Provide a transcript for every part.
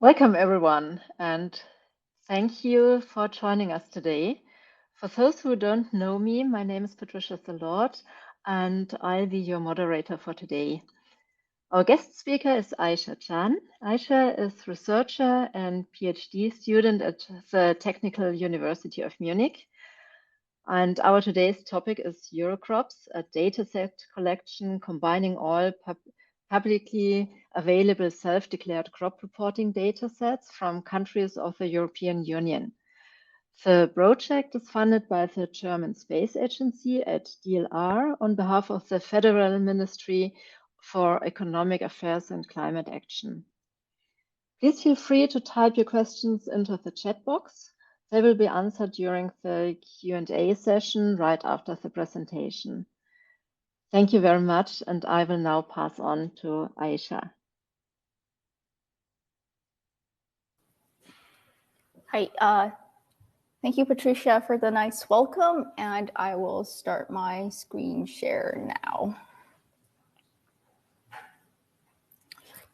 Welcome, everyone, and thank you for joining us today. For those who don't know me, my name is Patricia Salord, and I'll be your moderator for today. Our guest speaker is Aisha Can. Aisha is researcher and PhD student at the Technical University of Munich. And our today's topic is EuroCrops, a dataset collection combining all publicly available self-declared crop reporting datasets from countries of the European Union. The project is funded by the German Space Agency at DLR on behalf of the Federal Ministry for Economic Affairs and Climate Action. Please feel free to type your questions into the chat box. They will be answered during the Q&A session right after the presentation. Thank you very much, and I will now pass on to Aisha. Hi, thank you, Patricia, for the nice welcome, and I will start my screen share now.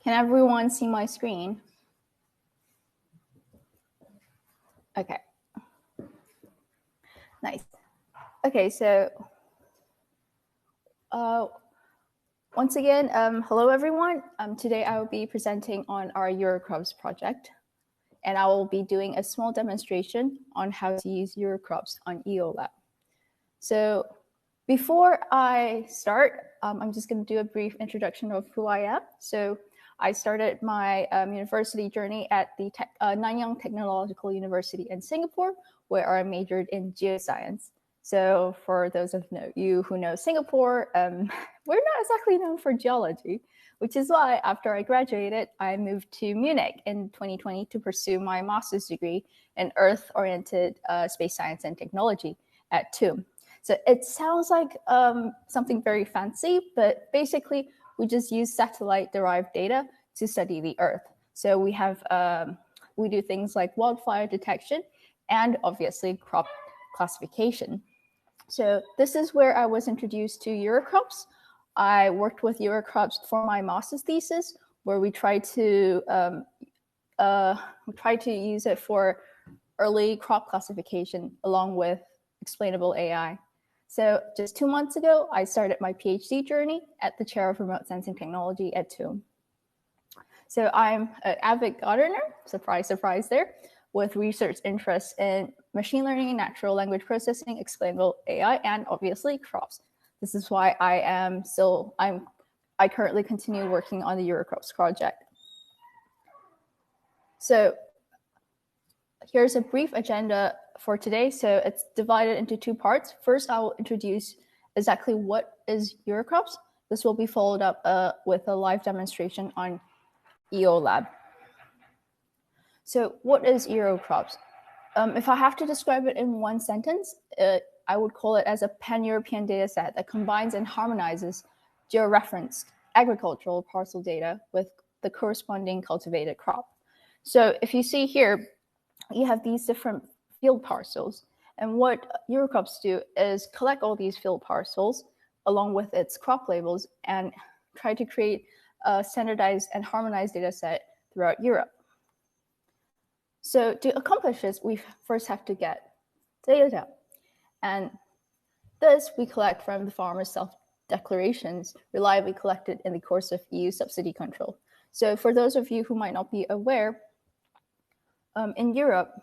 Can everyone see my screen? Okay. Nice. Okay, so once again, hello everyone. Today I will be presenting on our EuroCrops project, and I will be doing a small demonstration on how to use EuroCrops on EOLab. So before I start, I'm just going to do a brief introduction of who I am. So I started my university journey at the Nanyang Technological University in Singapore, where I majored in geoscience. So for those of you who know Singapore, we're not exactly known for geology, which is why after I graduated, I moved to Munich in 2020 to pursue my master's degree in Earth-oriented space science and technology at TUM. So it sounds like something very fancy, but basically we just use satellite-derived data to study the Earth. So we do things like wildfire detection and obviously crop classification. So this is where I was introduced to EuroCrops. I worked with EuroCrops for my master's thesis, where we tried to use it for early crop classification along with explainable AI. So just 2 months ago, I started my PhD journey at the Chair of Remote Sensing Technology at TUM. So I'm an avid gardener, surprise, surprise there, with research interests in machine learning, natural language processing, explainable AI, and obviously crops. This is why I currently continue working on the EuroCrops project. So here's a brief agenda for today. So it's divided into 2 parts. First, I will introduce exactly what is EuroCrops. This will be followed up with a live demonstration on EOLab. So what is EuroCrops? If I have to describe it in one sentence, I would call it as a pan-European data set that combines and harmonizes georeferenced agricultural parcel data with the corresponding cultivated crop. So if you see here, you have these different field parcels. And what EuroCrops do is collect all these field parcels along with its crop labels and try to create a standardized and harmonized data set throughout Europe. So to accomplish this, we first have to get data. And this we collect from the farmers' self-declarations reliably collected in the course of EU subsidy control. So for those of you who might not be aware, in Europe,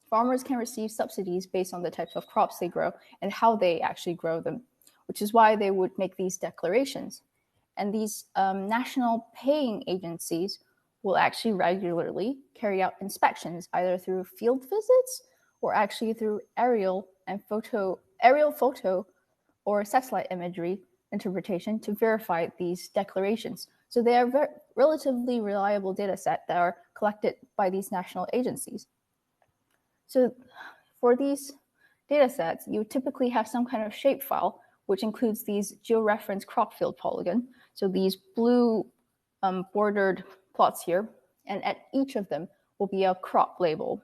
farmers can receive subsidies based on the types of crops they grow and how they actually grow them, which is why they would make these declarations. And these national paying agencies will actually regularly carry out inspections, either through field visits or actually through aerial photo or satellite imagery interpretation to verify these declarations. So they are relatively reliable data set that are collected by these national agencies. So for these data sets, you typically have some kind of shapefile, which includes these georeferenced crop field polygon. So these blue bordered plots here, and at each of them will be a crop label,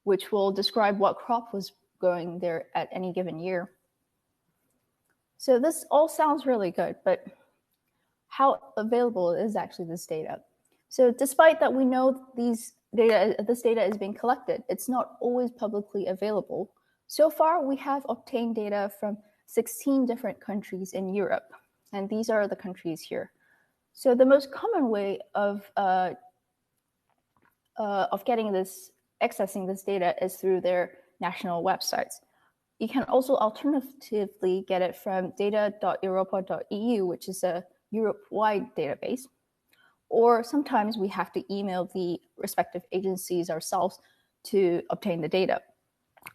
which will describe what crop was growing there at any given year. So this all sounds really good, but how available is actually this data? So despite that we know this data is being collected, it's not always publicly available. So far, we have obtained data from 16 different countries in Europe, and these are the countries here. So the most common way of accessing this data is through their national websites. You can also alternatively get it from data.europa.eu, which is a Europe-wide database. Or sometimes we have to email the respective agencies ourselves to obtain the data.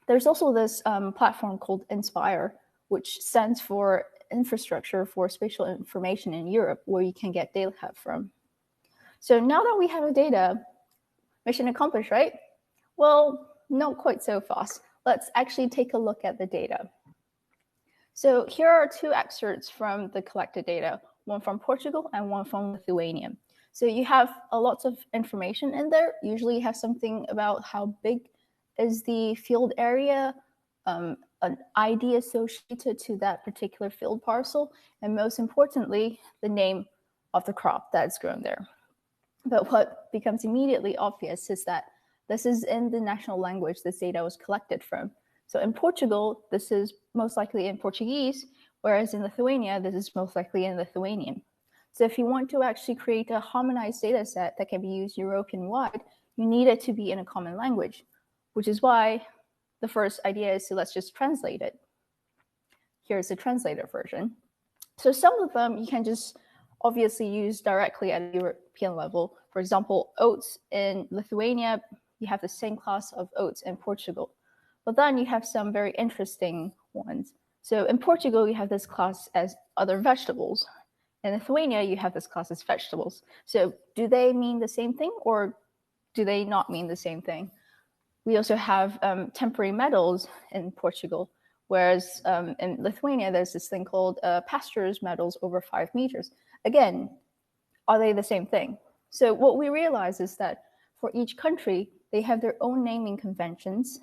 There's also this platform called Inspire, which stands for Infrastructure for Spatial Information in Europe, where you can get data from. So now that we have the data, mission accomplished, right? Well, not quite so fast. Let's actually take a look at the data. So here are two excerpts from the collected data, one from Portugal and one from Lithuania. So you have a lot of information in there. Usually you have something about how big is the field area, an ID associated to that particular field parcel, and most importantly, the name of the crop that's grown there. But what becomes immediately obvious is that this is in the national language this data was collected from. So in Portugal, this is most likely in Portuguese, whereas in Lithuania, this is most likely in Lithuanian. So if you want to actually create a harmonized data set that can be used European-wide, you need it to be in a common language, which is why the first idea is to let's just translate it. Here's the translated version. So some of them you can just obviously use directly at a European level. For example, oats in Lithuania, you have the same class of oats in Portugal. But then you have some very interesting ones. So in Portugal, you have this class as other vegetables. In Lithuania, you have this class as vegetables. So do they mean the same thing or do they not mean the same thing? We also have temporary metals in Portugal, whereas in Lithuania, there's this thing called pasture metals over 5 meters. Again, are they the same thing? So what we realize is that for each country, they have their own naming conventions,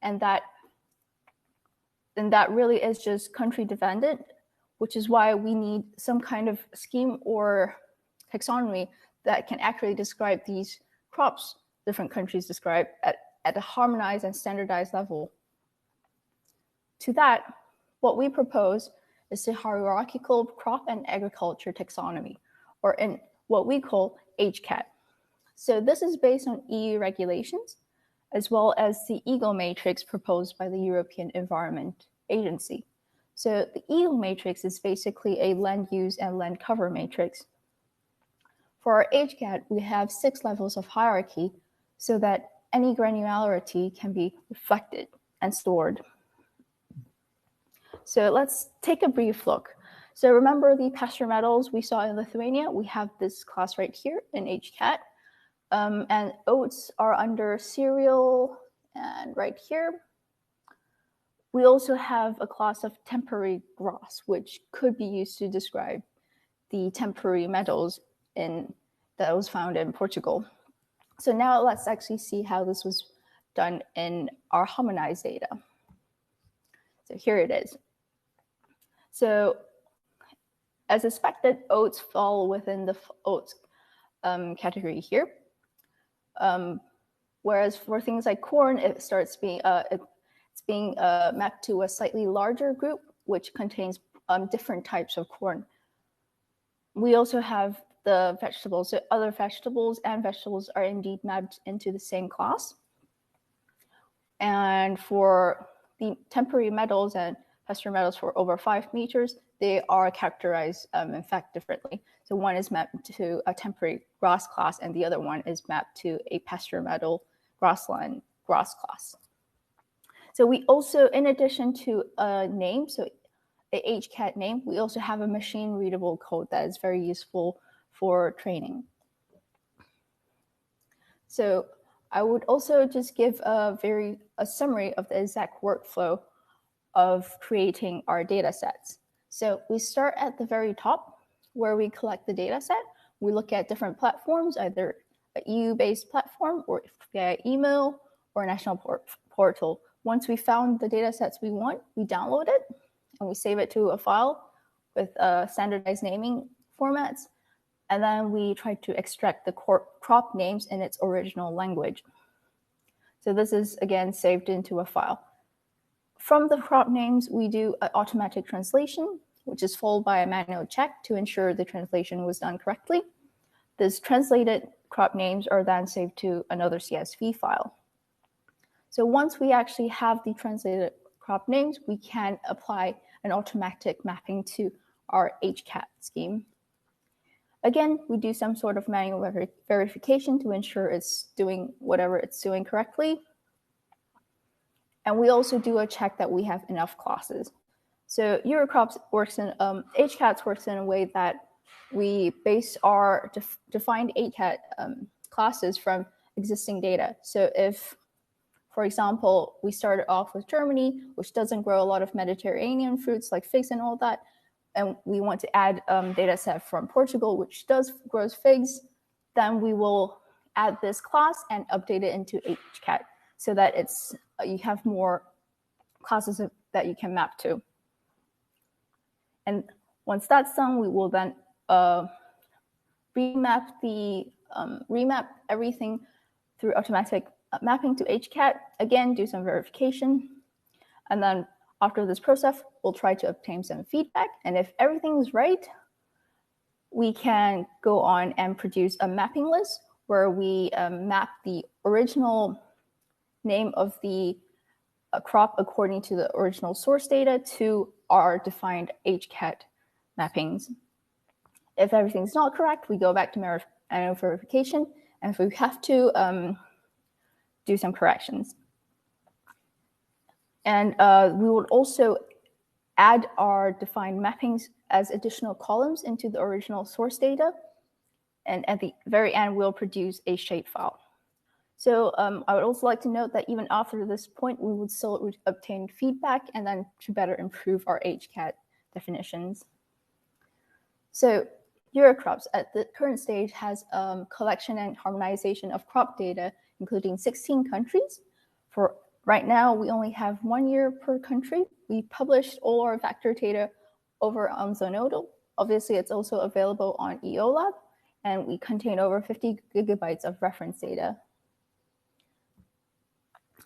and that really is just country dependent, which is why we need some kind of scheme or taxonomy that can accurately describe these crops different countries describe at a harmonized and standardized level. To that, what we propose is the hierarchical crop and agriculture taxonomy, or in what we call HCAT. So this is based on EU regulations, as well as the EAGLE matrix proposed by the European Environment Agency. So the EAGLE matrix is basically a land use and land cover matrix. For our HCAT, we have 6 levels of hierarchy so that any granularity can be reflected and stored. So let's take a brief look. So remember the pasture metals we saw in Lithuania? We have this class right here in HCAT. And oats are under cereal, and right here. We also have a class of temporary grass, which could be used to describe the temporary metals that was found in Portugal. So now let's actually see how this was done in our harmonized data. So here it is. So as expected, oats fall within the oats category here. Whereas for things like corn, it starts being it's being mapped to a slightly larger group, which contains different types of corn. We also have the vegetables. So other vegetables and vegetables are indeed mapped into the same class. And for the temporary metals and pasture metals for over 5 meters, they are characterized, in fact, differently. So one is mapped to a temporary grass class, and the other one is mapped to a pasture metal grassland grass class. So we also, in addition to a name, so a HCAT name, we also have a machine-readable code that is very useful for training. So I would also just give a summary of the exact workflow of creating our data sets. So we start at the very top where we collect the data set. We look at different platforms, either an EU-based platform or via email or a national portal. Once we found the data sets we want, we download it and we save it to a file with standardized naming formats. and then we try to extract the crop names in its original language. So this is, again, saved into a file. From the crop names, we do an automatic translation, which is followed by a manual check to ensure the translation was done correctly. These translated crop names are then saved to another CSV file. So once we actually have the translated crop names, we can apply an automatic mapping to our HCAT scheme. Again, we do some sort of manual verification to ensure it's doing whatever it's doing correctly. And we also do a check that we have enough classes. So EuroCrops works in, HCAT works in a way that we base our defined HCAT classes from existing data. So if, for example, we started off with Germany, which doesn't grow a lot of Mediterranean fruits like figs and all that, and we want to add data set from Portugal, which grows figs, then we will add this class and update it into HCAT so that you have more classes that you can map to. And once that's done, we will then remap everything through automatic mapping to HCAT. Again, do some verification. And then after this process, we'll try to obtain some feedback. And if everything is right, we can go on and produce a mapping list where we map the original name of the crop according to the original source data to our defined HCAT mappings. If everything's not correct, we go back to manual verification, and if we have to, do some corrections. And we will also add our defined mappings as additional columns into the original source data. And at the very end, we'll produce a shapefile. So I would also like to note that even after this point, we would still obtain feedback and then to better improve our HCAT definitions. So EuroCrops at the current stage has collection and harmonization of crop data, including 16 countries. For right now, we only have 1 year per country. We published all our vector data over on Zenodo. Obviously, it's also available on EOLab, and we contain over 50 gigabytes of reference data.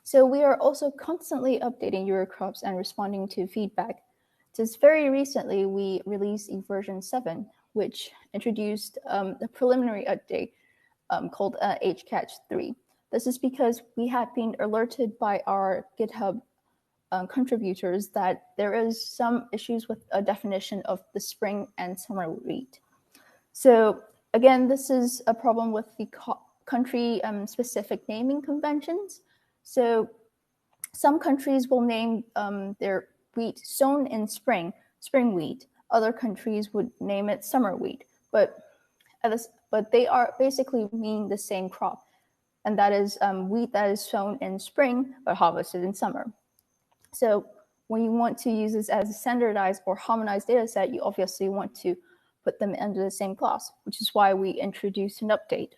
So we are also constantly updating EuroCrops and responding to feedback. Just very recently, we released version 7, which introduced a preliminary update called HCAT 3. This is because we had been alerted by our GitHub contributors that there is some issues with a definition of the spring and summer wheat. So again, this is a problem with the country-specific naming conventions. So some countries will name their wheat sown in spring wheat. Other countries would name it summer wheat, but they are basically mean the same crop, and that is wheat that is sown in spring but harvested in summer. So when you want to use this as a standardized or harmonized data set, you obviously want to put them under the same class, which is why we introduced an update.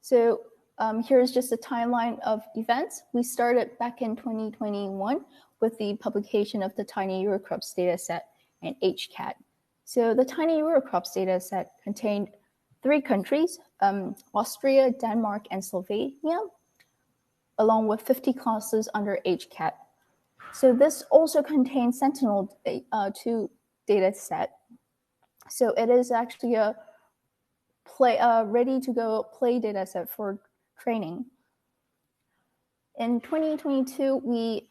So here's just a timeline of events. We started back in 2021 with the publication of the Tiny EuroCrops dataset and HCAT. So the Tiny EuroCrops dataset contained 3 countries, Austria, Denmark, and Slovenia, along with 50 classes under HCAT. So this also contains Sentinel-2 dataset. So it is actually a ready-to-go play dataset for training. In 2022, we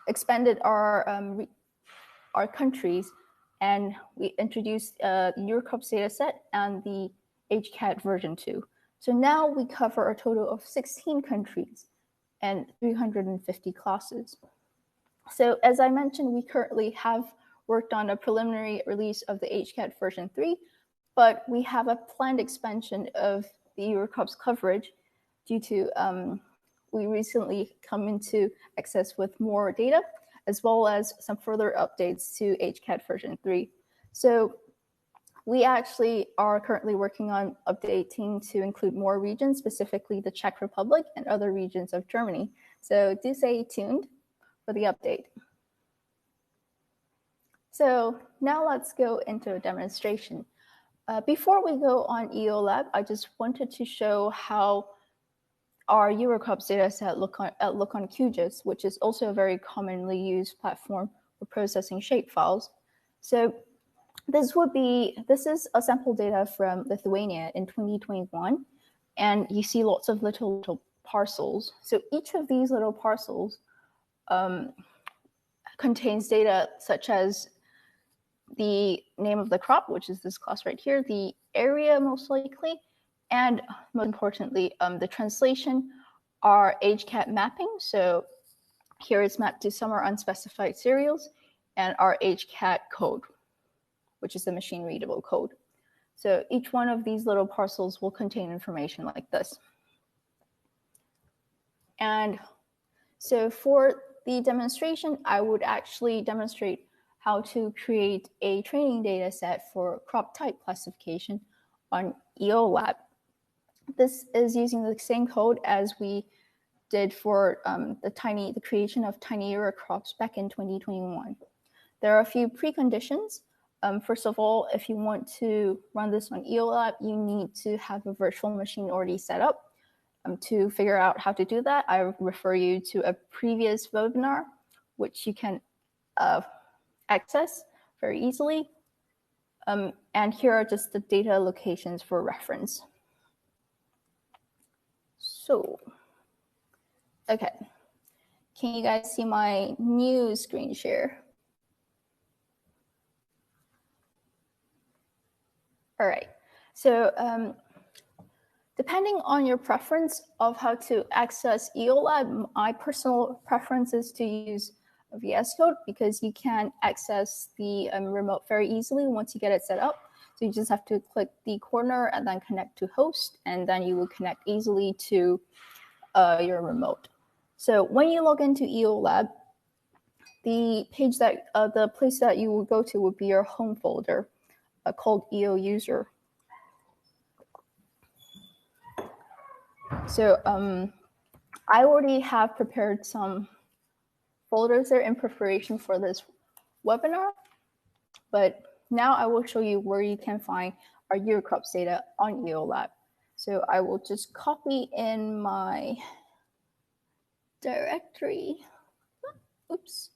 expanded our countries, and we introduced the EuroCrops dataset and the HCAT version 2. So now we cover a total of 16 countries and 350 classes. So as I mentioned, we currently have worked on a preliminary release of the HCAT version 3, but we have a planned expansion of the EuroCrops coverage due to we recently come into access with more data, as well as some further updates to HCAT version 3. So we actually are currently working on updating to include more regions, specifically the Czech Republic and other regions of Germany. So do stay tuned for the update. So now let's go into a demonstration. Before we go on EOLab, I just wanted to show how our EuroCrops dataset look on QGIS, which is also a very commonly used platform for processing shapefile. So this is a sample data from Lithuania in 2021, and you see lots of little parcels. So each of these little parcels contains data such as the name of the crop, which is this class right here, the area most likely, and most importantly, the translation, our HCAT mapping. So here it's mapped to summer unspecified cereals, and our HCAT code, which is the machine readable code. So each one of these little parcels will contain information like this. And so for the demonstration, I would actually demonstrate how to create a training data set for crop type classification on EOLab. This is using the same code as we did for the creation of tiny EuroCrops back in 2021. There are a few preconditions. First of all, if you want to run this on EOLab, you need to have a virtual machine already set up. To figure out how to do that, I refer you to a previous webinar, which you can access very easily. And here are just the data locations for reference. So, okay. Can you guys see my new screen share? All right. So depending on your preference of how to access EOLab, my personal preference is to use VS Code because you can access the remote very easily once you get it set up. So you just have to click the corner and then connect to host, and then you will connect easily to your remote. So when you log into EOLab, the place that you will go to would be your home folder called EO user. So I already have prepared some folders there in preparation for this webinar, but now I will show you where you can find our EuroCrops data on EOLab. So I will just copy in my directory. Oops.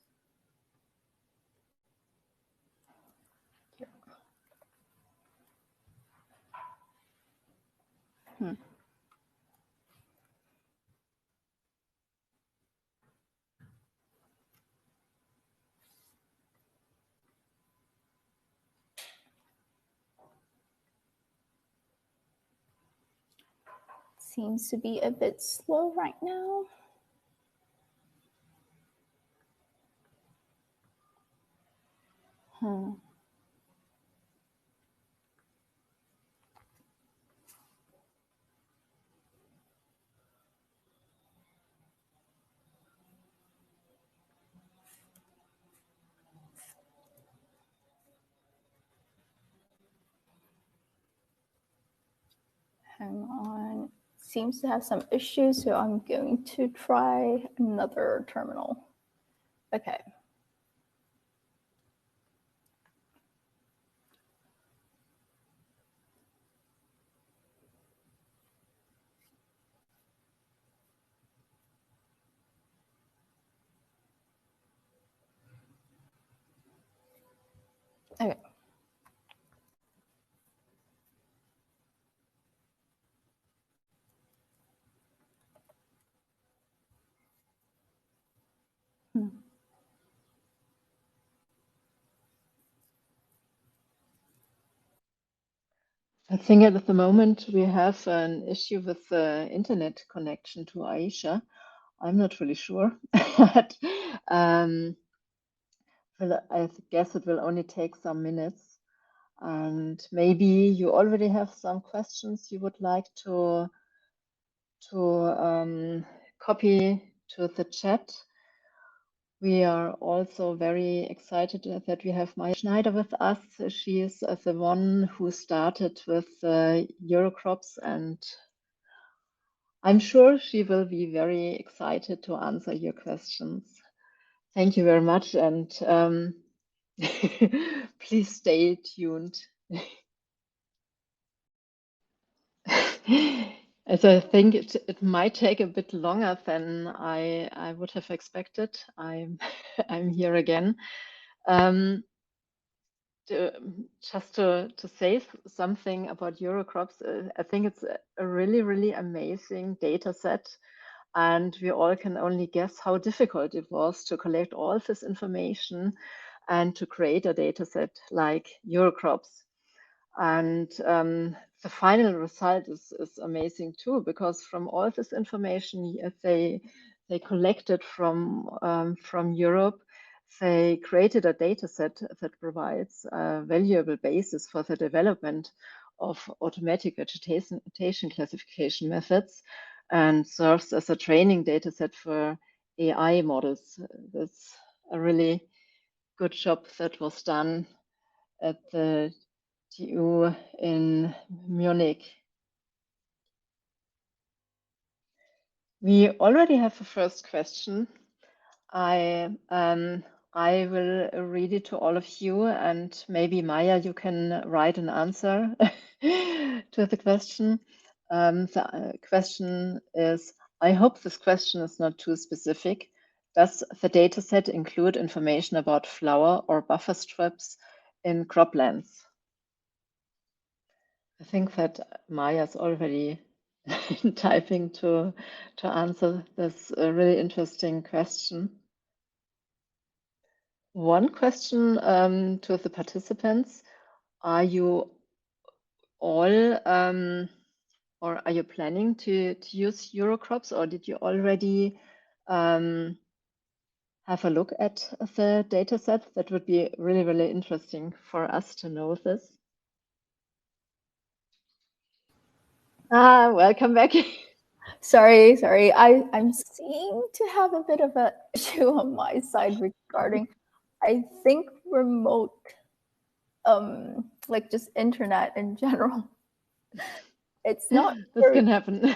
Seems to be a bit slow right now. Hang on. Seems to have some issues, so I'm going to try another terminal. Okay. Okay. I think at the moment we have an issue with the internet connection to Aisha. I'm not really sure, but I guess it will only take some minutes. And maybe you already have some questions you would like to copy to the chat. We are also very excited that we have Maya Schneider with us. She is the one who started with EuroCrops, and I'm sure she will be very excited to answer your questions. Thank you very much. And Please stay tuned. As I think it might take a bit longer than I would have expected. I'm here again. Just to say something about EuroCrops, I think it's a really amazing data set, and we all can only guess how difficult it was to collect all this information and to create a data set like EuroCrops. And the final result is amazing too, because from all this information they collected from Europe, they created a data set that provides a valuable basis for the development of automatic vegetation classification methods and serves as a training data set for AI models. That's a really good job that was done at the TU in Munich. We already have a first question. I will read it to all of you, and maybe Maya, you can write an answer to the question. The question is, I hope this question is not too specific. Does the dataset include information about flower or buffer strips in croplands? I think that Maya's already typing to answer this really interesting question. One question to the participants: are you all or are you planning to use EuroCrops, or did you already have a look at the data set? That would be really interesting for us to know this. Welcome back. Sorry. I'm seeming to have a bit of an issue on my side regarding, I think, remote, like just internet in general. It's not. This can happen.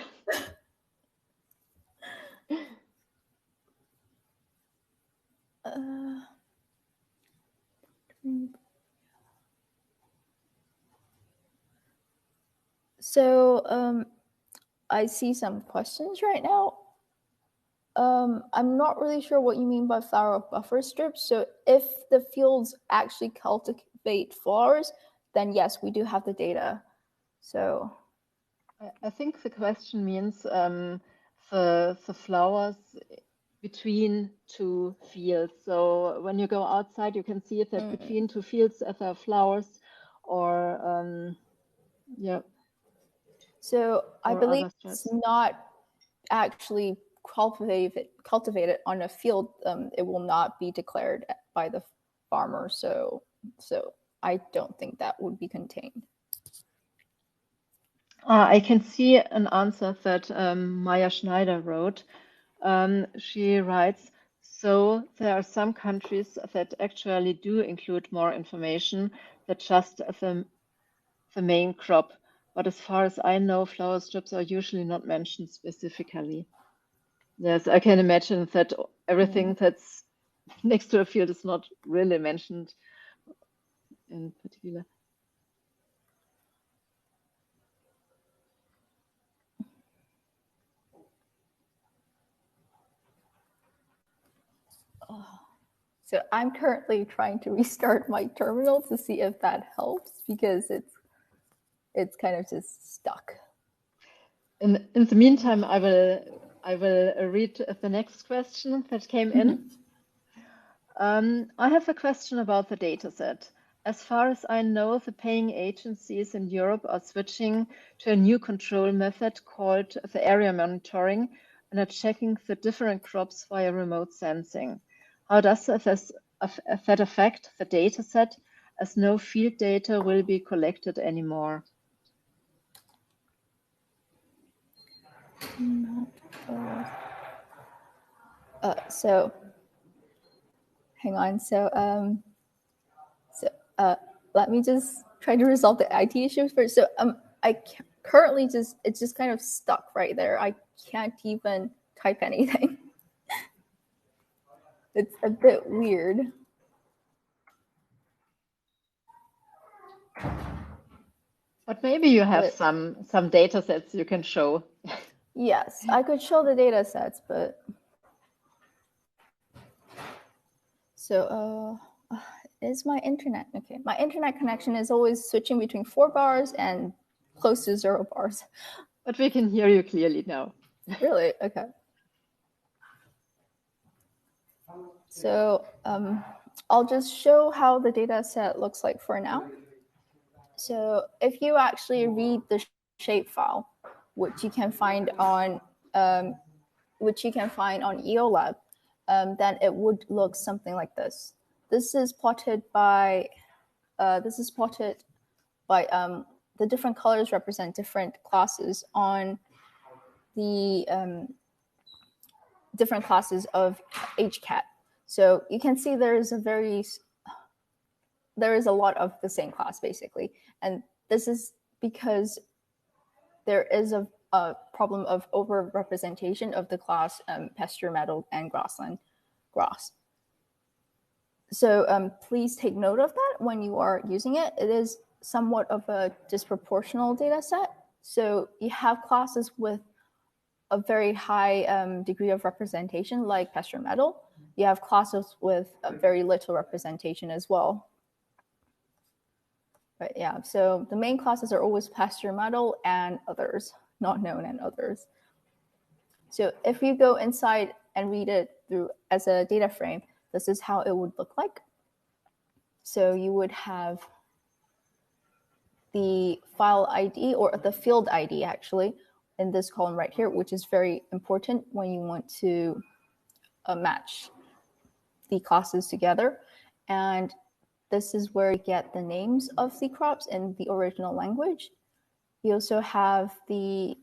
So I see some questions right now. I'm not really sure what you mean by flower buffer strips. So if the fields actually cultivate flowers, then yes, we do have the data. So I think the question means the flowers between two fields. So when you go outside, you can see that between two fields there are flowers, or yeah. So I believe it's not actually cultivated on a field. It will not be declared by the farmer. So I don't think that would be contained. I can see an answer that Maya Schneider wrote. She writes, so there are some countries that actually do include more information than just the main crop. But as far as I know, flower strips are usually not mentioned specifically. Yes, I can imagine that everything that's next to a field is not really mentioned in particular. So I'm currently trying to restart my terminal to see if that helps, because it's kind of just stuck. In the meantime, I will read the next question that came in. I have a question about the dataset. As far as I know, the paying agencies in Europe are switching to a new control method called the area monitoring and are checking the different crops via remote sensing. How does that affect the dataset, as no field data will be collected anymore? So hang on. So let me just try to resolve the IT issues first. So I currently it's just kind of stuck right there. I can't even type anything. It's a bit weird. But maybe you have some data sets you can show. Yes, I could show the data sets, but so is my internet okay? My internet connection is always switching between 4 bars and close to 0 bars. But we can hear you clearly now. Really? Okay. So I'll just show how the data set looks like for now. So if you actually read the shapefile, which you can find on EOLab, then it would look something like this. This is plotted by the different colors represent different classes on the different classes of HCAT. So you can see there is a lot of the same class basically, and this is because there is a problem of over-representation of the class pasture meadow and grassland grass. So please take note of that when you are using it. It is somewhat of a disproportional data set. So you have classes with a very high degree of representation, like pasture meadow. You have classes with very little representation as well. But yeah, so the main classes are always pasture meadow and others, not known and others. So if you go inside and read it through as a data frame, this is how it would look like. So you would have the file ID or the field ID actually in this column right here, which is very important when you want to match the classes together. And this is where you get the names of the crops in the original language. You also have the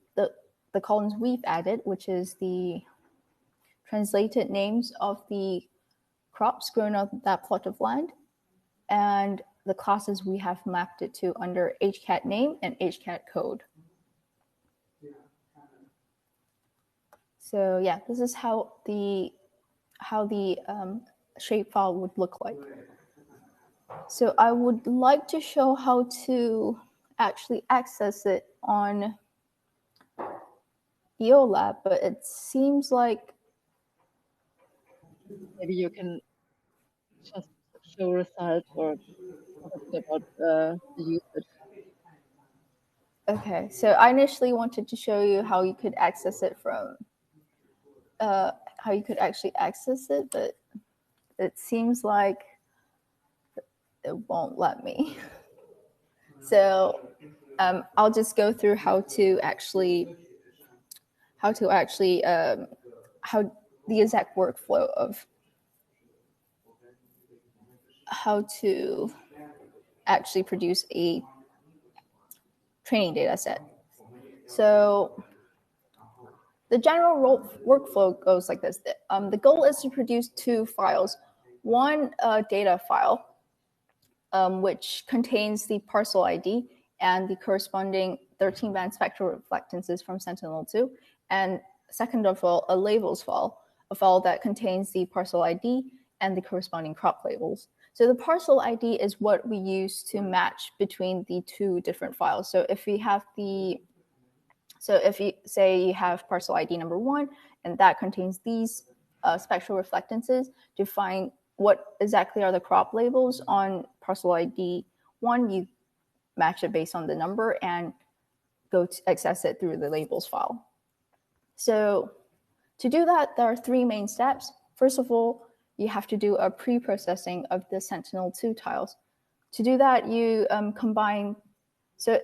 columns we've added, which is the translated names of the crops grown on that plot of land, and the classes we have mapped it to under HCAT name and HCAT code. So yeah, this is how the shapefile would look like. So I would like to show how to actually access it on EOLab, but it seems like maybe you can just show results or about the usage. Okay, so I initially wanted to show you how you could access it from how you could actually access it, but it seems like it won't let me. So I'll just go through how the exact workflow of how to actually produce a training data set. So the general workflow goes like this. The goal is to produce 2 files. One data file, which contains the parcel ID and the corresponding 13-band spectral reflectances from Sentinel-2. And second of all, a labels file, a file that contains the parcel ID and the corresponding crop labels. So the parcel ID is what we use to match between the 2 different files. So if you say you have parcel ID number 1, and that contains these spectral reflectances, to find what exactly are the crop labels on parcel ID 1, you match it based on the number and go to access it through the labels file. So to do that, there are 3 main steps. First of all, you have to do a pre-processing of the Sentinel-2 tiles. To do that, you combine. So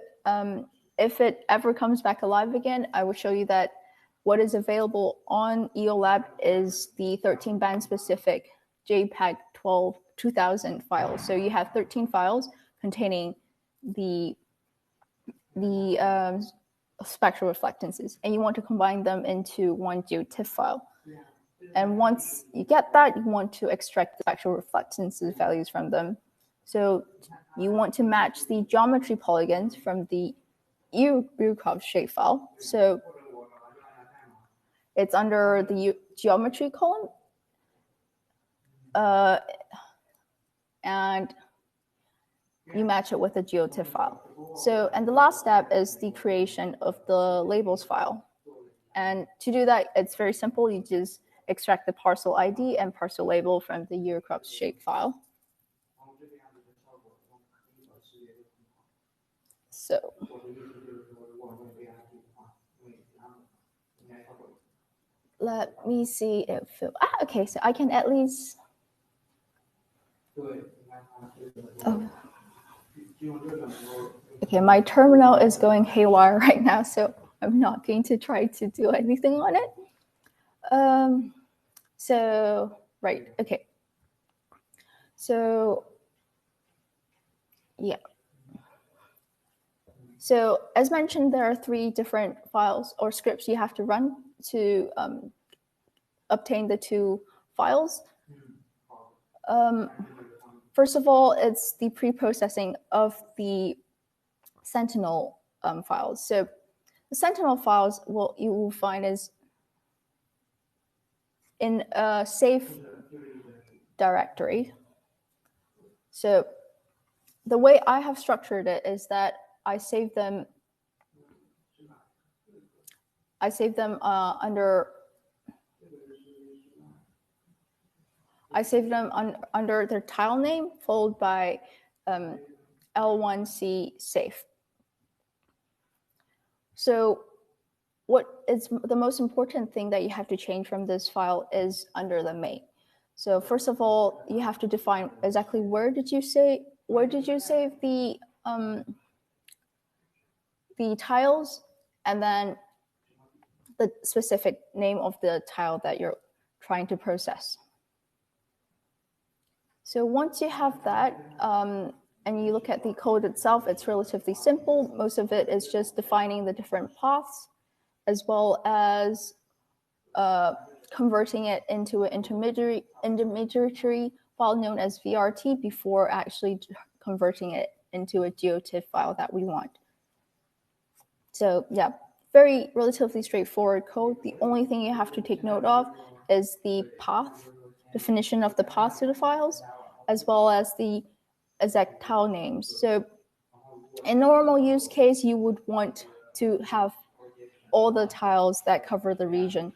if it ever comes back alive again, I will show you that what is available on EOLab is the 13-band specific JPEG 2000 files. So you have 13 files containing the spectral reflectances, and you want to combine them into one GeoTIFF file. And once you get that, you want to extract the spectral reflectances values from them. So you want to match the geometry polygons from the EuroCrops shapefile. So it's under the geometry column. And you match it with a GeoTIFF file. So, and the last step is the creation of the labels file. And to do that, it's very simple. You just extract the parcel ID and parcel label from the EuroCrops shape file. So let me see if okay, so I can at least okay, my terminal is going haywire right now, so I'm not going to try to do anything on it. So right, okay. So yeah. So as mentioned, there are 3 different files or scripts you have to run to obtain the 2 files. First of all, it's the pre-processing of the Sentinel files. So the Sentinel files, you will find is in a safe directory. So the way I have structured it is that I save them under under their tile name, followed by L1C safe. So what is the most important thing that you have to change from this file is under the main. So first of all, you have to define exactly where did you save the tiles, and then the specific name of the tile that you're trying to process. So once you have that, and you look at the code itself, it's relatively simple. Most of it is just defining the different paths, as well as converting it into an intermediary file known as VRT before actually converting it into a geotiff file that we want. So yeah, very relatively straightforward code. The only thing you have to take note of is the path, definition of the path to the files, as well as the exact tile names. So in normal use case, you would want to have all the tiles that cover the region.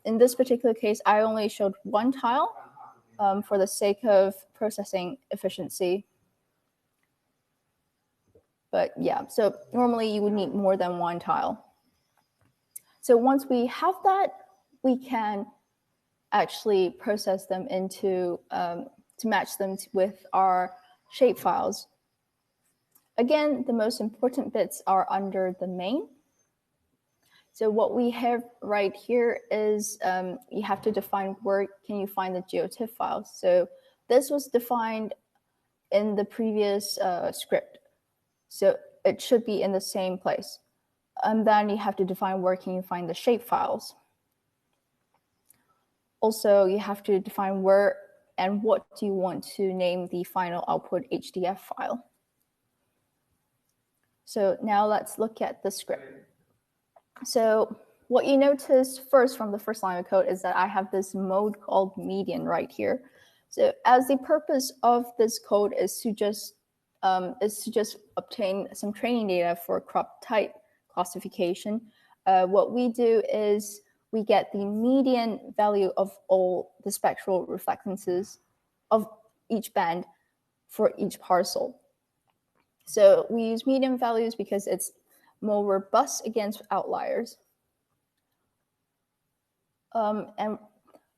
In this particular case, I only showed 1 tile for the sake of processing efficiency. But yeah, so normally you would need more than 1 tile. So once we have that, we can actually process them into, to match them with our shape files. Again, the most important bits are under the main. So what we have right here is you have to define where can you find the geotiff files. So this was defined in the previous script. So it should be in the same place. And then you have to define where can you find the shape files. Also, you have to define where and what do you want to name the final output HDF file. So now let's look at the script. So what you notice first from the first line of code is that I have this mode called median right here. So as the purpose of this code is to just obtain some training data for crop type classification, what we do is we get the median value of all the spectral reflectances of each band for each parcel. So we use median values because it's more robust against outliers. And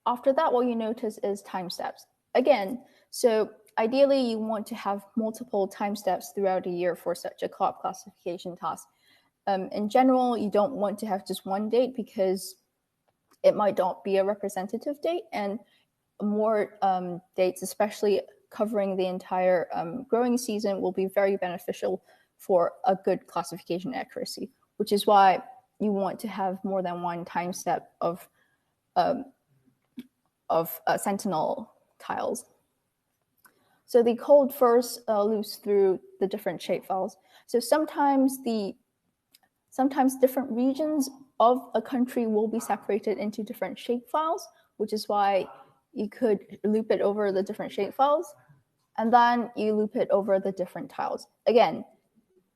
after that, what you notice is time steps. Again, so ideally you want to have multiple time steps throughout a year for such a crop classification task. In general, you don't want to have just 1 date because it might not be a representative date, and more dates, especially covering the entire growing season, will be very beneficial for a good classification accuracy, which is why you want to have more than 1 time step of Sentinel tiles. So the code first loops through the different shape files. So sometimes different regions of a country will be separated into different shape files, which is why you could loop it over the different shape files, and then you loop it over the different tiles. Again,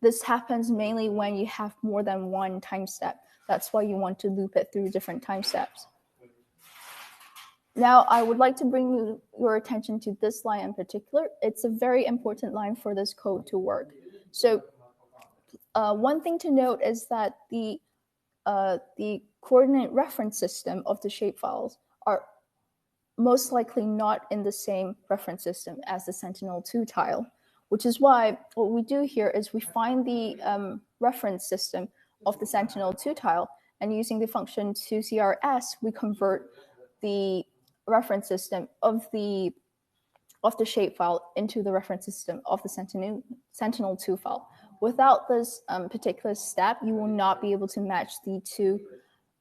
This happens mainly when you have more than one time step. That's why you want to loop it through different time steps. Now, I would like to bring your attention to this line in particular. It's a very important line for this code to work. So one thing to note is that the coordinate reference system of the shapefiles are most likely not in the same reference system as the Sentinel-2 tile, which is why what we do here is we find the reference system of the Sentinel-2 tile, and using the function 2CRS, we convert the reference system of the shapefile into the reference system of the Sentinel-2 file. Without this particular step, you will not be able to match the two.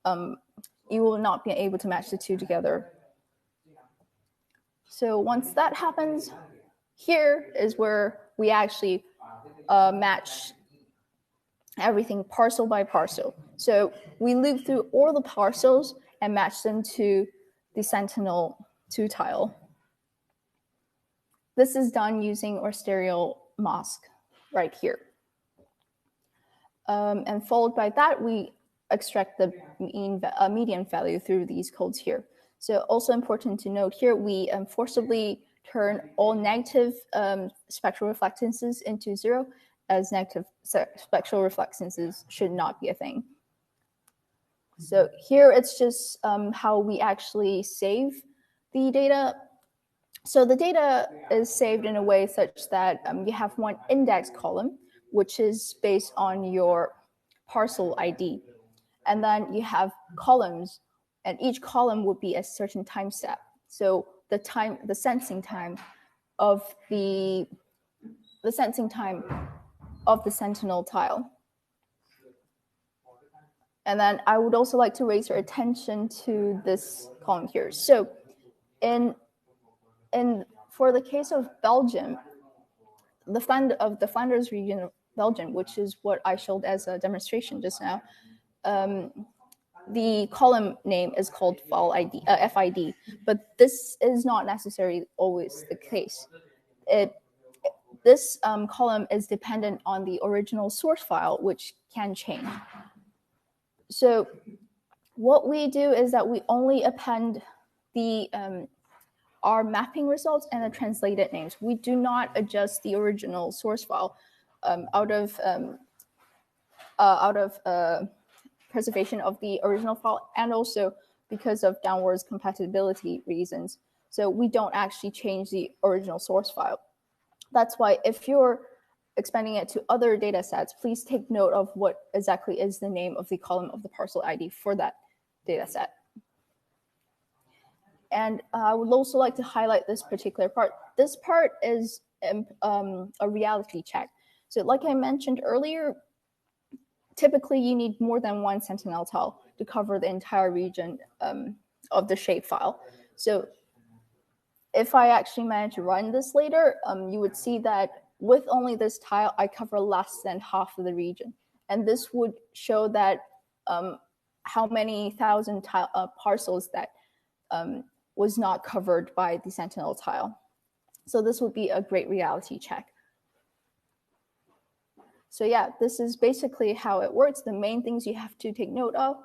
You will not be able to match the two together. So once that happens, here is where we actually match everything parcel by parcel. So we loop through all the parcels and match them to the Sentinel-2 tile. This is done using our stereo mask right here. And followed by that, we extract the median value through these codes here. So also important to note here, we forcibly turn all negative spectral reflectances into 0, as negative spectral reflectances should not be a thing. So here it's just how we actually save the data. So the data is saved in a way such that you have one index column, which is based on your parcel ID. And then you have columns, and each column would be a certain time step. So the sensing time of the Sentinel tile. And then I would also like to raise your attention to this column here. So for the case of Belgium, the Flanders region of Belgium, which is what I showed as a demonstration just now, the column name is called file ID, FID, but this is not necessarily always the case. This column is dependent on the original source file, which can change. So what we do is that we only append the our mapping results and the translated names. We do not adjust the original source file out of preservation of the original file, and also because of downwards compatibility reasons. So we don't actually change the original source file. That's why if you're expanding it to other data sets, please take note of what exactly is the name of the column of the parcel ID for that data set. And I would also like to highlight this particular part. This part is a reality check. So like I mentioned earlier, typically you need more than one Sentinel tile to cover the entire region of the shapefile. So if I actually manage to run this later, you would see that with only this tile, I cover less than half of the region. And this would show that how many thousand parcels that was not covered by the Sentinel tile. So this would be a great reality check. So yeah, this is basically how it works. The main things you have to take note of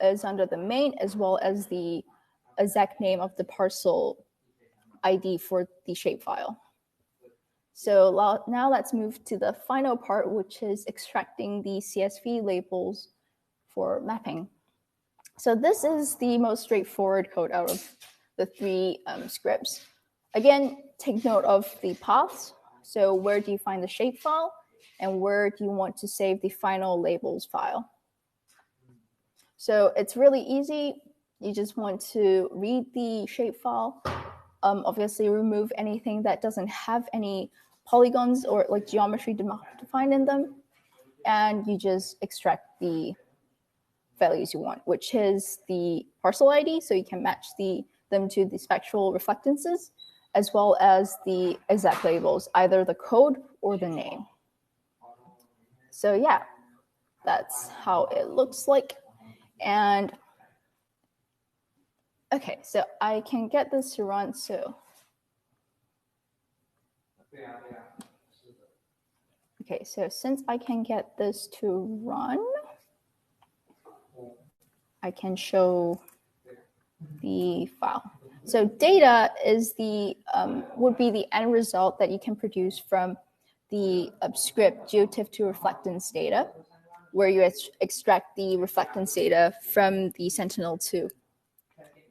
is under the main, as well as the exact name of the parcel ID for the shapefile. So now let's move to the final part, which is extracting the CSV labels for mapping. So this is the most straightforward code out of the three scripts. Again, take note of the paths. So where do you find the shapefile, and where do you want to save the final labels file? So it's really easy. You just want to read the shapefile. Obviously, remove anything that doesn't have any polygons or like geometry defined in them, and you just extract the values you want, which is the parcel ID, so you can match them to the spectral reflectances, as well as the exact labels, either the code or the name. So yeah, that's how it looks like. And okay, so I can get this to run. So Okay, so since I can get this to run, I can show the file. So data is the would be the end result that you can produce from the script geotiff to reflectance data, where you extract the reflectance data from the Sentinel-2.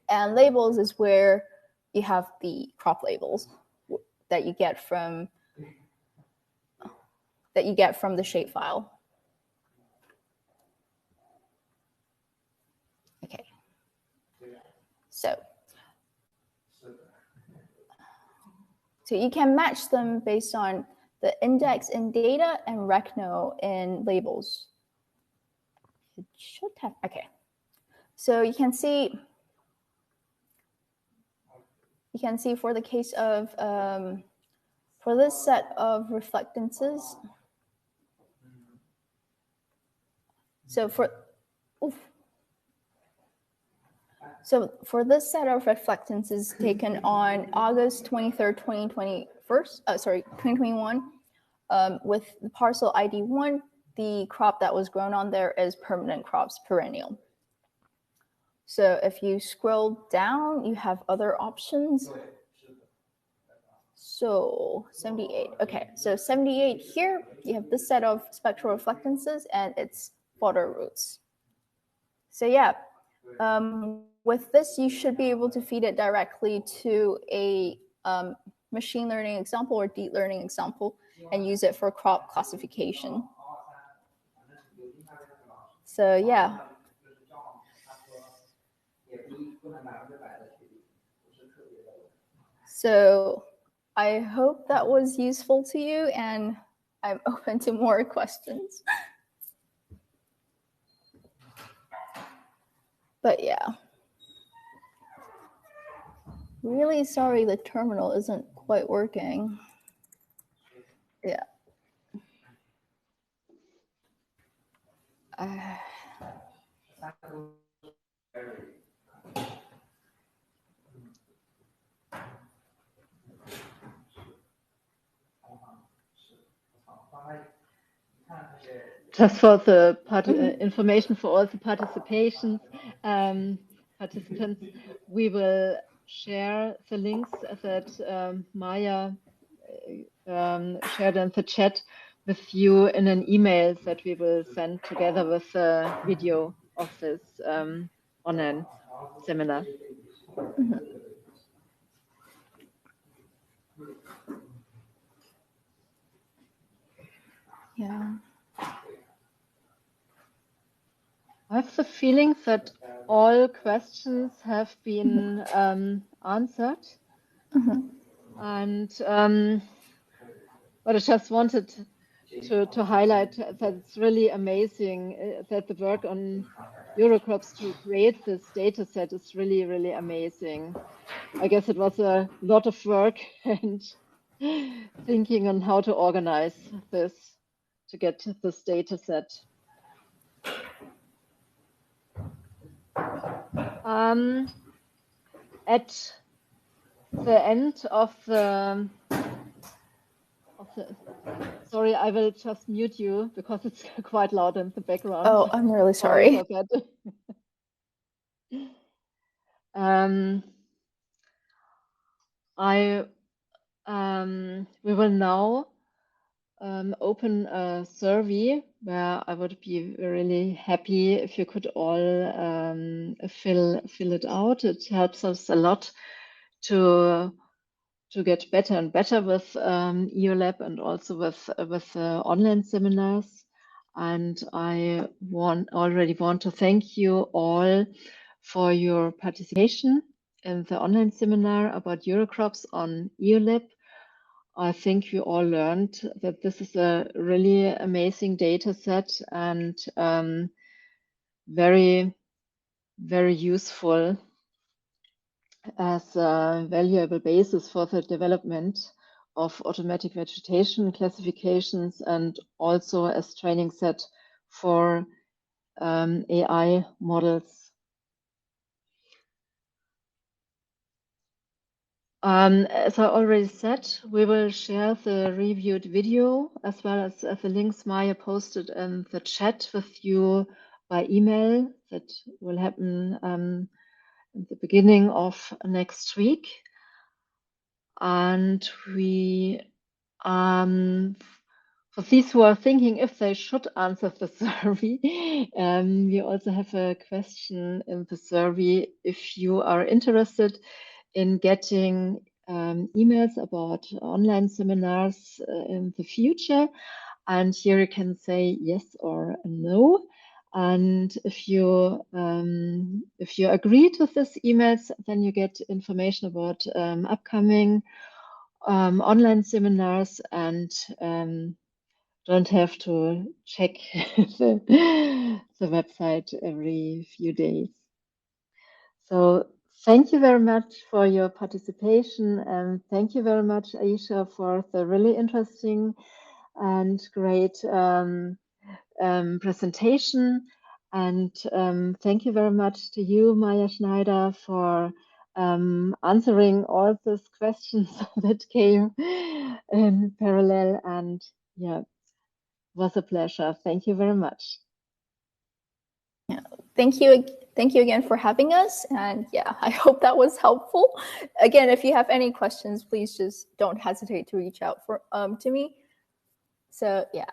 And labels is where you have the crop labels that you get from the shapefile. Okay. So you can match them based on the index in data and recno in labels. It should have, okay. So you can see for the case of, for this set of reflectances, so for this set of reflectances taken on August 23rd, 2021, with the parcel ID 1, the crop that was grown on there is permanent crops, perennial. So if you scroll down, you have other options. So 78, okay. So 78 here, you have this set of spectral reflectances and its fodder roots. So yeah, with this, you should be able to feed it directly to a machine learning example or deep learning example and use it for crop classification. So yeah. So I hope that was useful to you, and I'm open to more questions. But yeah. Really sorry the terminal isn't quite working. Yeah. Just for the information for all the participants, we will share the links that Maya shared in the chat with you in an email that we will send together with the video of this online seminar. Yeah. I have the feeling that all questions have been answered. And but I just wanted to highlight that it's really amazing that the work on EuroCrops to create this data set is really, really amazing. I guess it was a lot of work and thinking on how to organize this to get this data set. At the end of the sorry, I will just mute you because it's quite loud in the background. Oh, I'm really sorry. We will now open a survey where I would be really happy if you could all fill it out. It helps us a lot to get better and better with EULab and also with online seminars. And I already want to thank you all for your participation in the online seminar about EuroCrops on EULab. I think we all learned that this is a really amazing data set and very, very useful as a valuable basis for the development of automatic vegetation classifications and also as training set for AI models. As I already said, we will share the reviewed video as well as the links Maya posted in the chat with you by email. That will happen in the beginning of next week. And we, for these who are thinking if they should answer the survey, we also have a question in the survey if you are interested in getting emails about online seminars in the future. And here you can say yes or no. And if you agree to these emails, then you get information about upcoming online seminars and don't have to check the website every few days. So thank you very much for your participation, and thank you very much, Aisha, for the really interesting and great presentation. And thank you very much to you, Maya Schneider, for answering all those questions that came in parallel. And yeah, it was a pleasure. Thank you very much. Yeah, thank you again for having us, and yeah, I hope that was helpful. Again, if you have any questions, please just don't hesitate to reach out to me. So yeah.